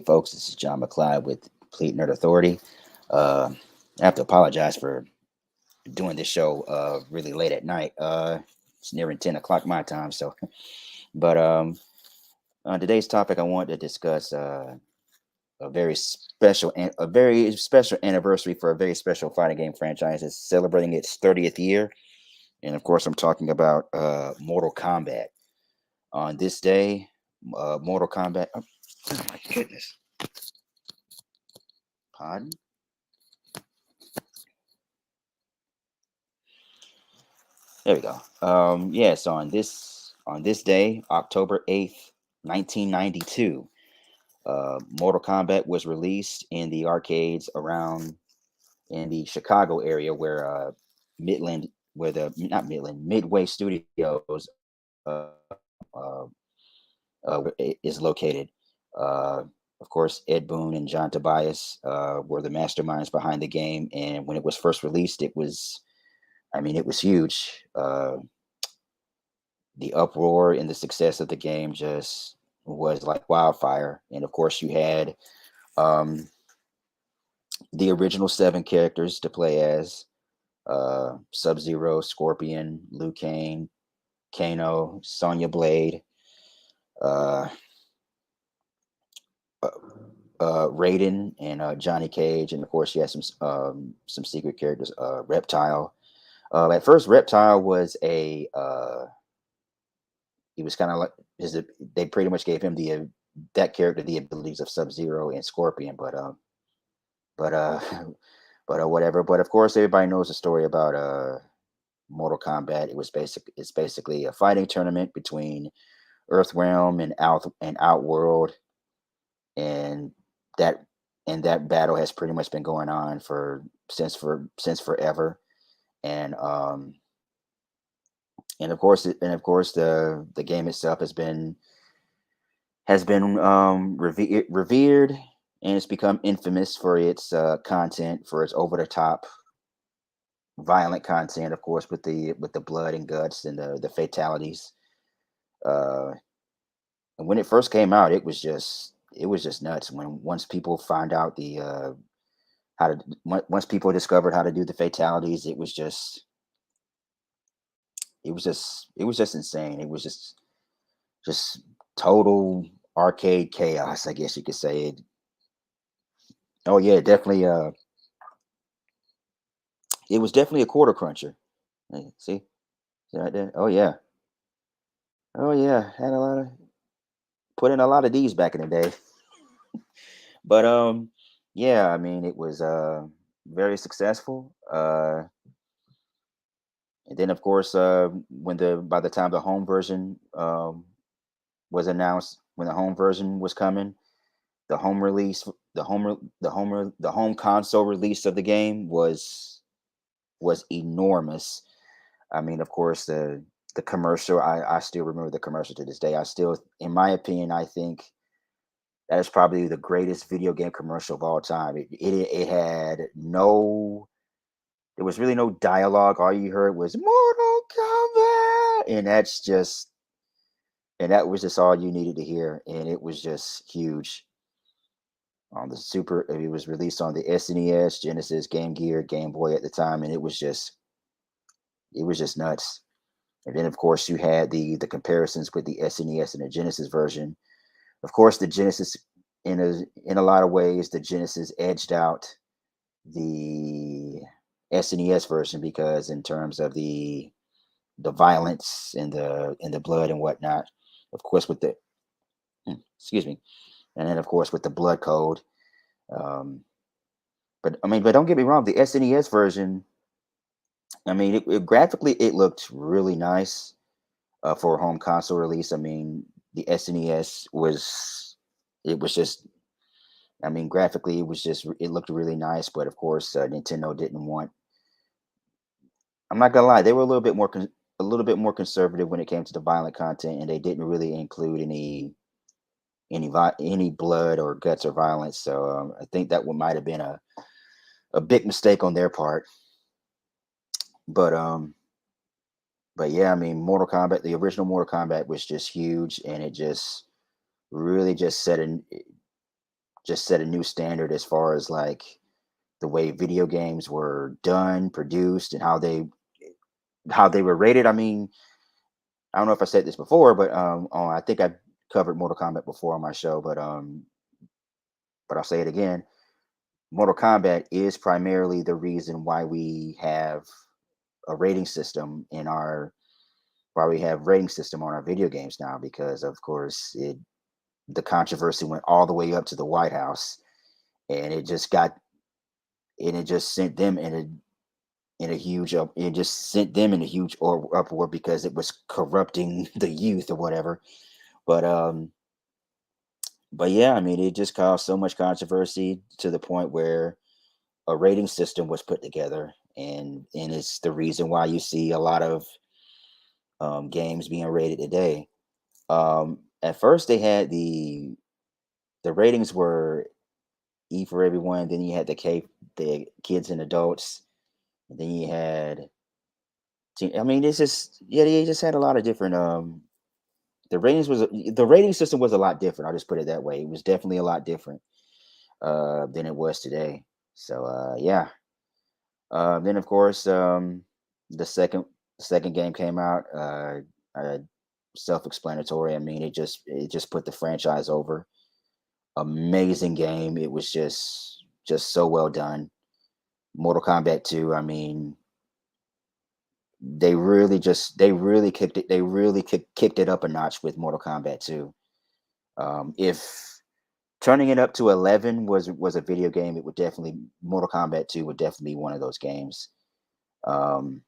folks. This is John McClyde with Complete Nerd Authority. Uh, I have to apologize for doing this show really late at night. It's nearing 10 o'clock my time. So, but on today's topic, I want to discuss a very special anniversary for a very special fighting game franchise. It's celebrating its 30th year, and of course, I'm talking about Mortal Kombat. On this day, Mortal Kombat. Oh my goodness! Pardon. There we go. So on this day, October 8th, 1992, Mortal Kombat was released in the arcades around in the Chicago area where Midland, where the not Midland, Midway Studios is located. Of course, Ed Boon and John Tobias were the masterminds behind the game, and when it was first released, it was huge. The uproar and the success of the game just was like wildfire. And of course, you had um, the original seven characters to play as Sub Zero, Scorpion, Liu Kang, Kano, Sonya Blade, uh, uh, Raiden, and Johnny Cage. And of course, you had some secret characters, Reptile. At first, Reptile was he was kind of like they pretty much gave him that character the abilities of Sub Zero and Scorpion, but whatever. But of course, everybody knows the story about Mortal Kombat. It's basically a fighting tournament between Earthrealm and Outworld, and that that battle has pretty much been going on since forever, and the game itself has been revered, and it's become infamous for its content, for its over the top violent content, of course, with the blood and guts and the fatalities. Uh, and when it first came out, it was just nuts. When once people found out once people discovered how to do the fatalities, it was just insane. It was just total arcade chaos, I guess you could say. Oh yeah, definitely. It was definitely a quarter cruncher. See right there. Oh yeah. Had a lot of put in a lot of D's back in the day. But yeah, it was very successful. And then of course, when the by the time the home version was announced, when the home version was coming, the home release, the home console release of the game was enormous. Of course, the commercial. I still remember the commercial to this day. In my opinion, I think that is probably the greatest video game commercial of all time. It had no. There was really no dialogue. All you heard was Mortal Kombat, and that was just all you needed to hear, and it was just huge. On the Super, it was released on the SNES, Genesis, Game Gear, Game Boy at the time, and it was just nuts. And then, of course, you had the comparisons with the SNES and the Genesis version. Of course, the Genesis, in a lot of ways, the Genesis edged out the SNES version, because in terms of the violence and the blood and whatnot, of course, with the excuse me, and then of course with the blood code. Um, but don't get me wrong, the SNES version. Graphically, it looked really nice for a home console release. The SNES it was just. Graphically, it looked really nice, but of course, Nintendo didn't want. I'm not gonna lie, they were a little bit more conservative when it came to the violent content, and they didn't really include any blood or guts or violence. So I think that might have been a big mistake on their part. But yeah, Mortal Kombat, the original Mortal Kombat was just huge, and it just really just just set a new standard as far as like the way video games were done, produced, and how they were rated. I mean, I don't know if I said this before, but I think I covered Mortal Kombat before on my show, but I'll say it again. Mortal Kombat is primarily the reason why we have rating system on our video games now, because of course the controversy went all the way up to the White House, and it just sent them in a huge it just sent them in a huge uproar because it was corrupting the youth or whatever. But yeah, I mean, it just caused so much controversy to the point where a rating system was put together, and it's the reason why you see a lot of games being rated today. At first, they had the ratings were E for everyone. Then you had the kids and adults. And then you had I mean, it's just yeah, they just had a lot of different. The rating system was a lot different. I'll just put it that way. It was definitely a lot different than it was today. So yeah. Then of course the second game came out. Uh, Self-explanatory. I mean, it just put the franchise over. Amazing game. It was just so well done. Mortal Kombat 2. I mean, they really kicked it up a notch with Mortal Kombat 2. If turning it up to 11 was a video game, it would definitely Mortal Kombat 2 would definitely be one of those games. Um,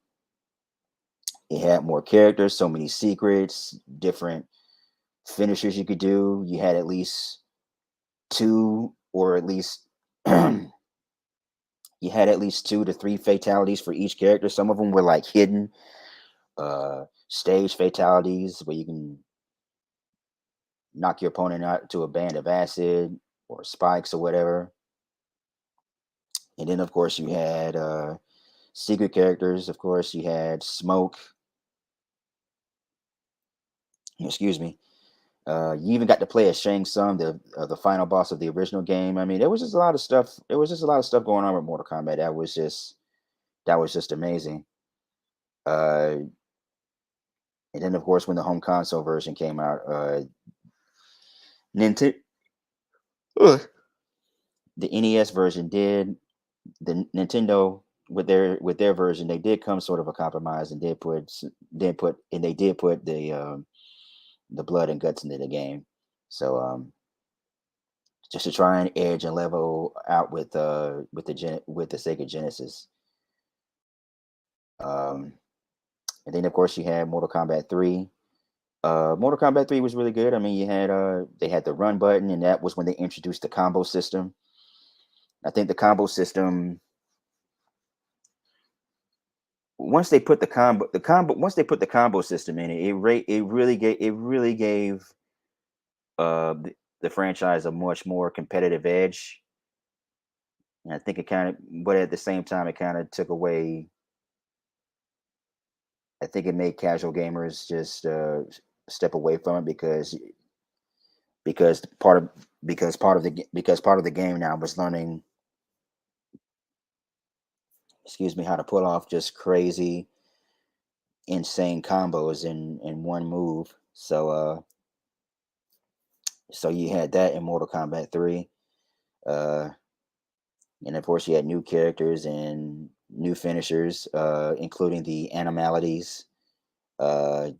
it had more characters, so many secrets, different finishers you could do. You had at least two, or at least you had at least 2 to 3 fatalities for each character. Some of them were like hidden stage fatalities where you can knock your opponent out to a band of acid or spikes or whatever. And then, of course, you had secret characters. Of course, you had Smoke. Excuse me. You even got to play as Shang Tsung, the final boss of the original game. I mean, there was just a lot of stuff. There was just a lot of stuff going on with Mortal Kombat. That was just amazing. Uh, and then, of course, when the home console version came out, Nintendo, the NES version did the Nintendo with their version, they did come sort of a compromise and they did put the blood and guts into the game. So just to try and edge and level out with the Sega Genesis. Um, and then of course you had Mortal Kombat 3. Mortal Kombat 3 was really good. I mean, they had the run button, and that was when they introduced the combo system. I think the combo system once they put the combo system in it, it really gave the franchise a much more competitive edge. And I think it kind of, but at the same time, it kind of took away. I think it made casual gamers just step away from it because part of the game now was learning, excuse me, how to pull off just crazy, insane combos in one move. So you had that in Mortal Kombat 3. Uh, and of course, you had new characters and new finishers, including the animalities. Uh,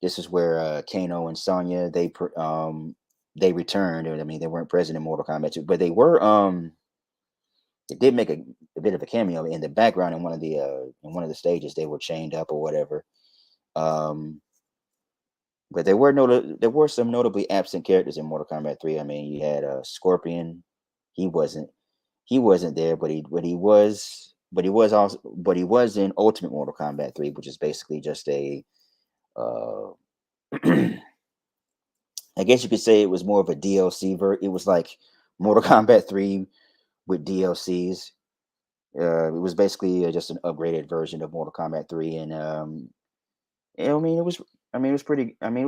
this is where Kano and Sonya they returned. I mean, they weren't present in Mortal Kombat 2, but they did make a bit of a cameo in the background in one of the stages. They were chained up or whatever. Um, but there were some notably absent characters in Mortal Kombat 3. I mean, you had Scorpion. He wasn't he wasn't there, but he was in Ultimate Mortal Kombat 3, which is basically just a uh I guess you could say it was more of a DLC it was like Mortal Kombat 3 with DLCs. It was basically just an upgraded version of Mortal Kombat 3, and I mean, it was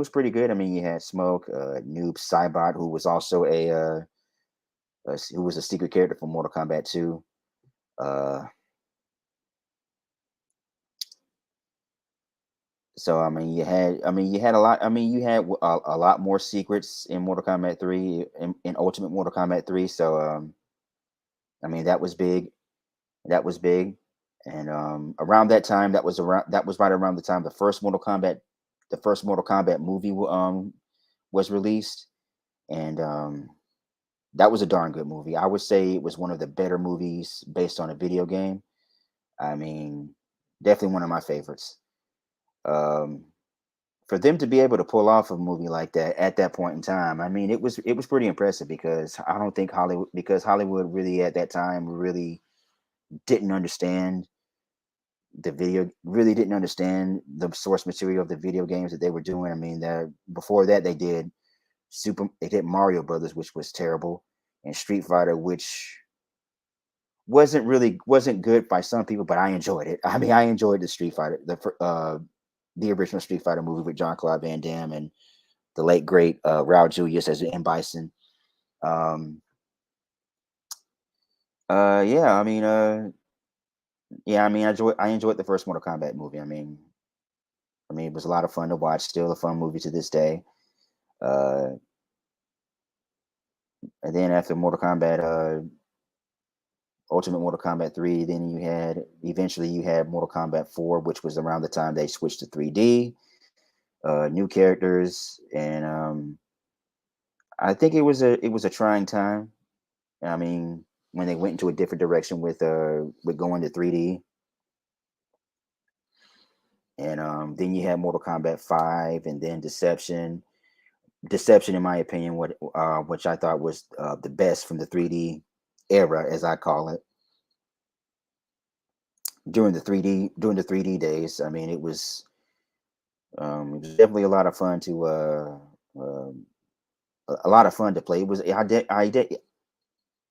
pretty good. I mean, you had Smoke, Noob Saibot, who was also a who was a secret character from Mortal Kombat 2. Uh, so you had a lot. I mean, you had a lot more secrets in Mortal Kombat 3, in Ultimate Mortal Kombat 3. So I mean, that was big. That was big. And around that time, that was right around the time the first Mortal Kombat movie was released, and that was a darn good movie. I would say it was one of the better movies based on a video game. I mean, definitely one of my favorites. Um, for them to be able to pull off a movie like that at that point in time, I mean, it was pretty impressive, because I don't think Hollywood really at that time really didn't understand really didn't understand the source material of the video games that they were doing. I mean, before that they did Mario Brothers, which was terrible, and Street Fighter, which wasn't good by some people, but I enjoyed it. I mean, I enjoyed the original Street Fighter movie with John Claude Van Damme and the late great Raul Julius as M Bison. Um, yeah, I mean, yeah, I mean, I enjoyed the first Mortal Kombat movie. I mean, it was a lot of fun to watch. Still a fun movie to this day. Uh, and then after Ultimate Mortal Kombat 3, then eventually you had Mortal Kombat 4, which was around the time they switched to 3D, new characters, and I think it was a trying time. I mean, when they went into a different direction with going to 3D, and then you had Mortal Kombat 5, and then Deception, in my opinion, which I thought was the best from the 3D era, as I call it, during the 3D days. I mean, it was definitely a lot of fun um a lot of fun to play. It was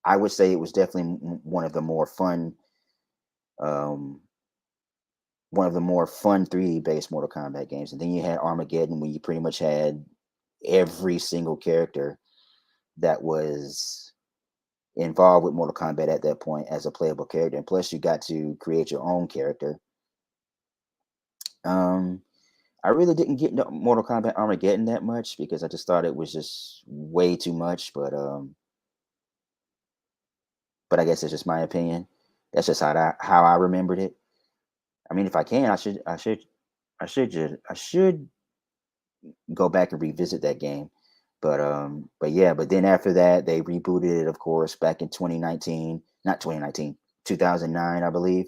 I would say it was definitely one of the more fun, um, 3D based Mortal Kombat games. And then you had Armageddon, where you pretty much had every single character that was involved with Mortal Kombat at that point as a playable character, and plus you got to create your own character. Um, I really didn't get into Mortal Kombat Armageddon that much, because I just thought it was just way too much. But I guess it's just my opinion. That's just how I remembered it. I mean, if I can, I should go back and revisit that game. But yeah, but then after that, they rebooted it, of course, back in 2019, not 2019, 2009, I believe,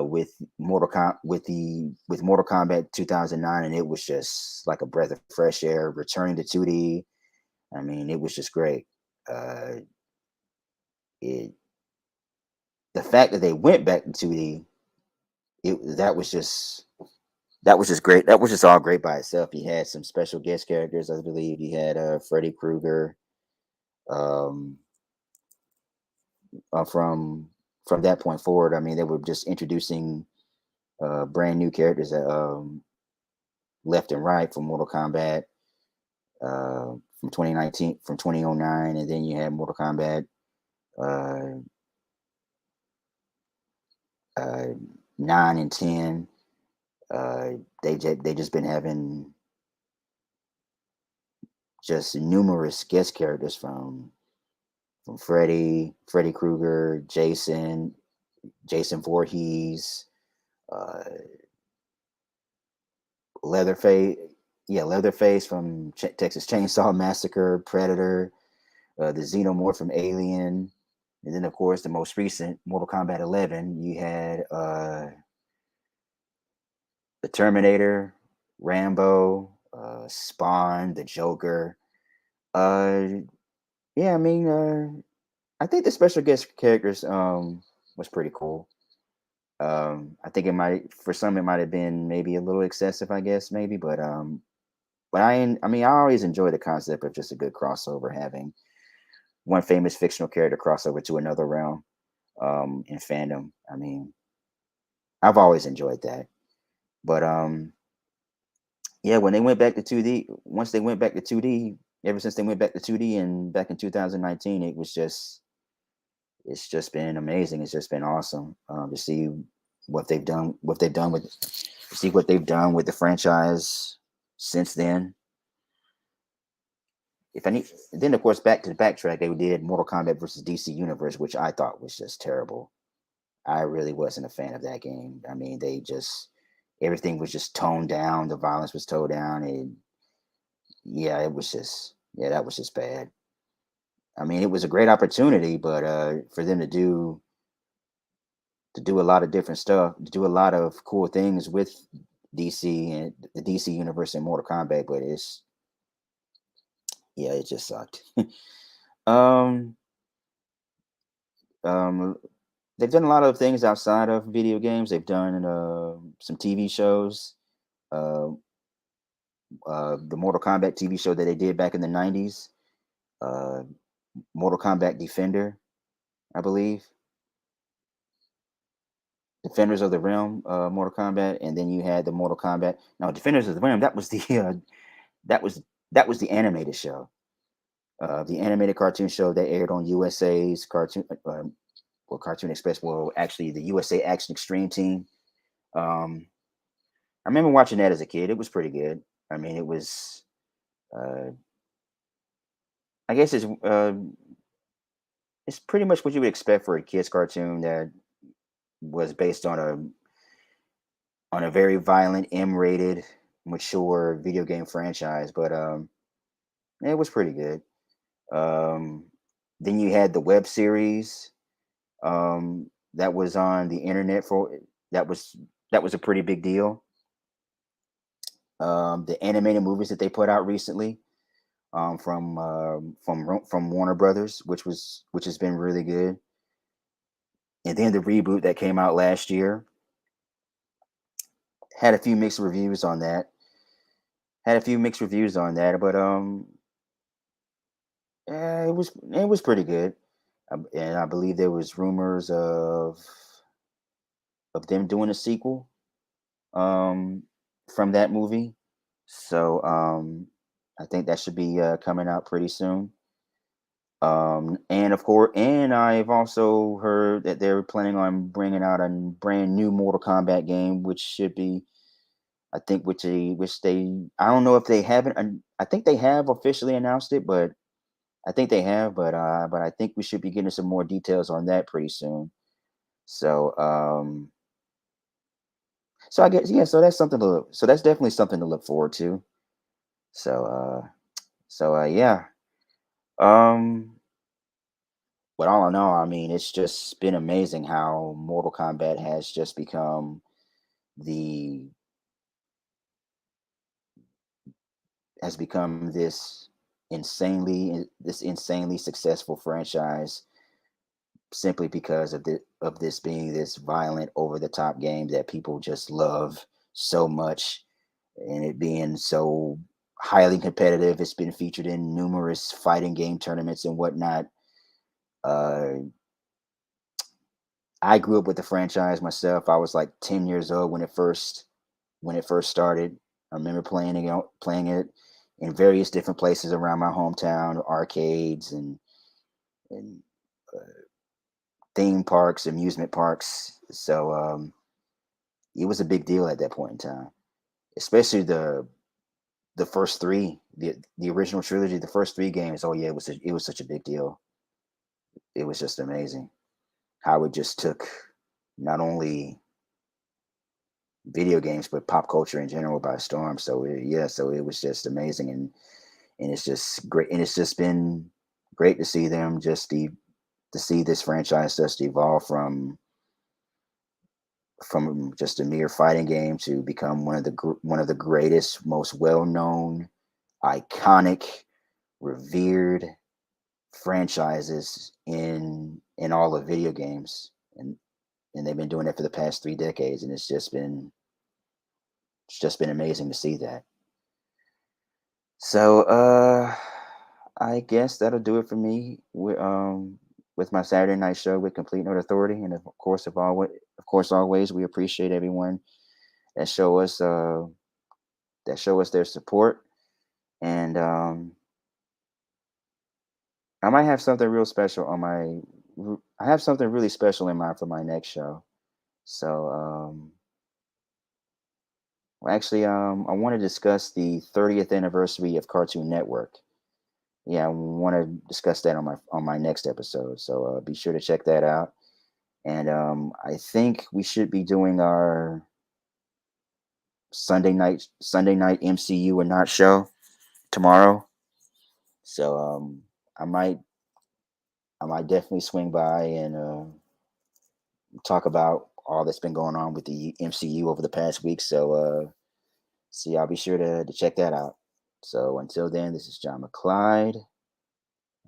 with Mortal Kombat 2009, and it was just like a breath of fresh air, returning to 2D. I mean, it was just great. Uh, it The fact that they went back to 2D, it that was just great. That was just all great by itself. You had some special guest characters, I believe. You had Freddy Krueger. Um, from that point forward, I mean, they were just introducing brand new characters, left and right, from Mortal Kombat, from 2019, from 2009, and then you had Mortal Kombat uh, uh, 9 and 10. They just been having just numerous guest characters, from Freddy Krueger, Jason Voorhees, uh, Leatherface, yeah, Leatherface from Texas Chainsaw Massacre, Predator, the Xenomorph from Alien, and then of course the most recent Mortal Kombat 11. You had the Terminator, Rambo, Spawn, the Joker. Uh, yeah, I mean, I think the special guest characters was pretty cool. I think for some it might have been maybe a little excessive, I guess, maybe, but I mean, I always enjoy the concept of just a good crossover, having one famous fictional character cross over to another realm, in fandom. I mean, I've always enjoyed that. But yeah, when they went back to 2D, once they went back to 2D, Ever since they went back to 2D and back in 2019, it's just been amazing. It's just been awesome to see what they've done with see what they've done with the franchise since then. If any, then of course back to the backtrack, they did Mortal Kombat versus DC Universe, which I thought was just terrible. I really wasn't a fan of that game. I mean, they just everything was just toned down. The violence was toned down, and yeah, it was just that was just bad. I mean, it was a great opportunity, but for them to do a lot of different stuff, to do a lot of cool things with DC and the DC universe and Mortal Kombat, but it's yeah, it just sucked. um, um, they've done a lot of things outside of video games. They've done some TV shows. Uh, the Mortal Kombat TV show that they did back in the '90s, uh, Mortal Kombat Defender, I believe, Defenders of the Realm, Mortal Kombat, and then you had the Mortal Kombat. No, Defenders of the Realm. That was the that was that was the animated show, the animated cartoon show that aired on USA's cartoon, well, Cartoon Express. Well, actually, the USA Action Extreme Team. Um, I remember watching that as a kid. It was pretty good. I mean, it was. Uh, I guess it's pretty much what you would expect for a kids cartoon that was based on a very violent, M-rated, mature video game franchise. But it was pretty good. Um, then you had the web series that was on the internet for that was that was a pretty big deal. The animated movies that they put out recently from Warner Brothers, which has been really good. And then the reboot that came out last year had a few mixed reviews on that. Had a few mixed reviews on that, but it was pretty good. And I believe there was rumors of them doing a sequel um, from that movie. So I think that should be coming out pretty soon. And of course, and I've also heard that they're planning on bringing out a brand new Mortal Kombat game, which should be, I think, which they, I don't know if they haven't, I think they have officially announced it, but I think they have, but I think we should be getting some more details on that pretty soon. So, so I guess yeah, so that's definitely something to look forward to. So, yeah. Um, but all in all, I mean, it's just been amazing how Mortal Kombat the has become this insanely successful franchise simply because of this being this violent over the top game that people just love so much, and it being so highly competitive. It's been featured in numerous fighting game tournaments and whatnot. uh I grew up with the franchise myself. I was like 10 years old when it first started. I remember playing it in various different places around my hometown, arcades and uh, theme parks, amusement parks. So it was a big deal at that point in time, especially the first three, the original trilogy, the first three games. Oh yeah, it was such a big deal. It was just amazing how it just took not only video games but pop culture in general by storm. So yeah, so it was just amazing, and it's just great, and it's just been great to see them to see this franchise just evolve from just a mere fighting game to become one of the greatest, most well known, iconic, revered franchises in all of video games, and they've been doing it for the past 3 decades, and it's just been amazing to see that. So I guess that'll do it for me with my Saturday night show with Complete Note Authority, and of course always we appreciate everyone that show us their support, and I might have something real special on my. I have something really special in mind for my next show. So, well, actually, I want to discuss the 30th anniversary of Cartoon Network. Yeah, I want to discuss that on my next episode. So, be sure to check that out. And I think we should be doing our Sunday night MCU or not show tomorrow. So, I might I might definitely swing by and talk about all that's been going on with the MCU over the past week. So, see, I'll be sure to check that out. So until then, this is John McClyde,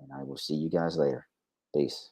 and I will see you guys later. Peace.